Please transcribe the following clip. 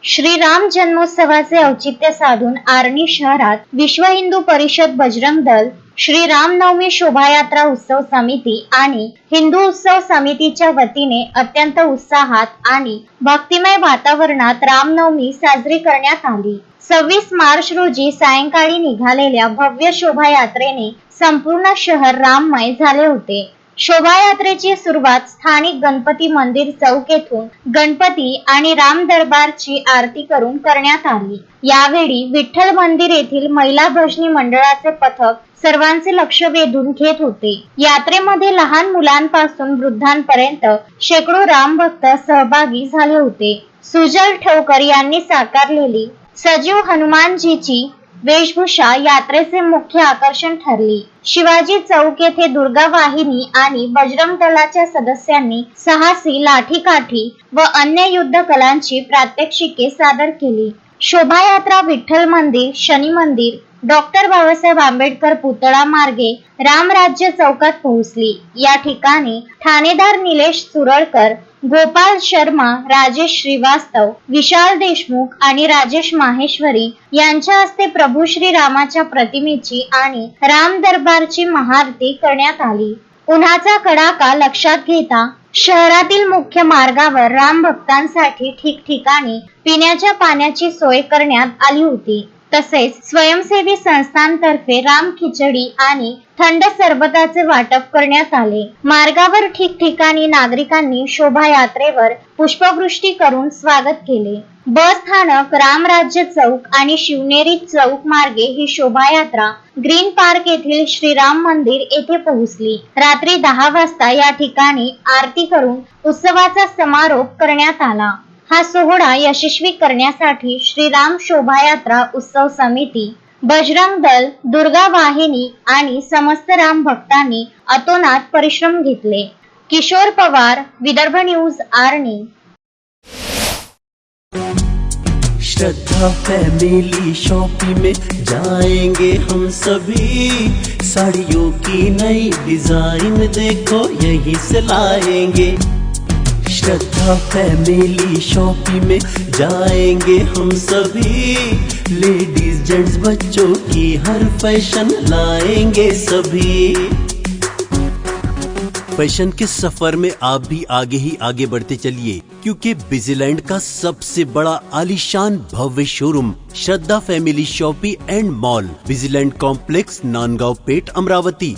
श्रीराम जन्मोत्सवाचे औचित्य साधून आर्णी शहरात विश्व हिंदू परिषद बजरंग दल, श्री रामनवमी शोभायात्रा उत्सव समिती आणि हिंदू उत्सव समितीच्या वतीने अत्यंत उत्साहात आणि भक्तिमय वातावरणात रामनवमी साजरी करण्यात आली। 26 मार्च रोजी सायंकाळी निघालेल्या भव्य शोभायात्रेने संपूर्ण शहर राममय झाले होते। शोभायात्रेची सुरुवात स्थानिक गणपती मंदिर चौक येथून गणपती आणि राम दरबारची आरती करून करण्यात आली। यावेळी विठ्ठल मंदिर येथील महिला भजनी मंडळाचे पथक सर्वांचे लक्ष वेधून घेत होते। यात्रेमध्ये लहान मुलांपासून वृद्धांपर्यंत शेकडो राम भक्त सहभागी झाले होते। सुजल ठेवकर यांनी साकारलेली सजीव हनुमानजीची वेशभूषा यात्रेचे मुख्य आकर्षण ठरली। शिवाजी चौक येथे दुर्गा वाहिनी आणि बजरंग दलाच्या सदस्यांनी साहसी लाठीकाठी व अन्य युद्ध कलांची प्रात्यक्षिके सादर केली। शोभायात्रा विठ्ठल मंदिर, शनी मंदिर, डॉक्टर बाबासाहेब आंबेडकर पुतळा मार्गे रामराज्य चौकात पोहोचली। या ठिकाणी ठाणेदार निलेश सुरळकर, गोपाल शर्मा, राजेश श्रीवास्तव, विशाल देशमुख आणि राजेश माहेश्वरी यांच्या हस्ते प्रभू श्री रामाच्या प्रतिमेची आणि राम दरबारची महाआरती करण्यात आली। उन्हाचा कडाका लक्षात घेता शहरातील मुख्य मार्गावर राम भक्तांसाठी ठिकठिकाणी पिण्याच्या पाण्याची सोय करण्यात आली होती। तसेच स्वयंसेवी संस्थांतर्फे राम खिचडी आणि थंड सरबताचे वाटप करण्यात आले। मार्गावर ठिकठिकाणी नागरिकांनी शोभायात्रेवर पुष्पवृष्टी करून स्वागत केले। बस स्थानक, रामराज्य चौक आणि शिवनेरी चौक मार्गे ही शोभायात्रा ग्रीन पार्क येथील श्रीराम मंदिर येथे पोहोचली। रात्री 10 वाजता या ठिकाणी आरती करून उत्सवाचा समारोप करण्यात आला। हा सोहळा यशस्वी करण्यासाठी श्रीराम शोभायात्रा उत्सव समिती, बजरंग दल, दुर्गा वाहिनी आणि समस्त राम भक्तांनी अतोनात परिश्रम घेतले। किशोर पवार, विदर्भ न्यूज, आर्णी। श्रद्धा फैमिली शॉपिंग में जाएंगे हम सभी, साड़ियों की नई डिजाइन देखो यहीं से लाएंगे। श्रद्धा फैमिली शॉपिंग में जाएंगे हम सभी, लेडीज जेंट्स बच्चों की हर फैशन लाएंगे सभी। फैशन के सफर में आप भी आगे ही आगे बढ़ते चलिए, क्योंकि बिजीलैंड का सबसे बड़ा आलीशान भव्य showroom Shraddha family shopping and mall, Busyland complex, Nandgaon Peth, Amravati.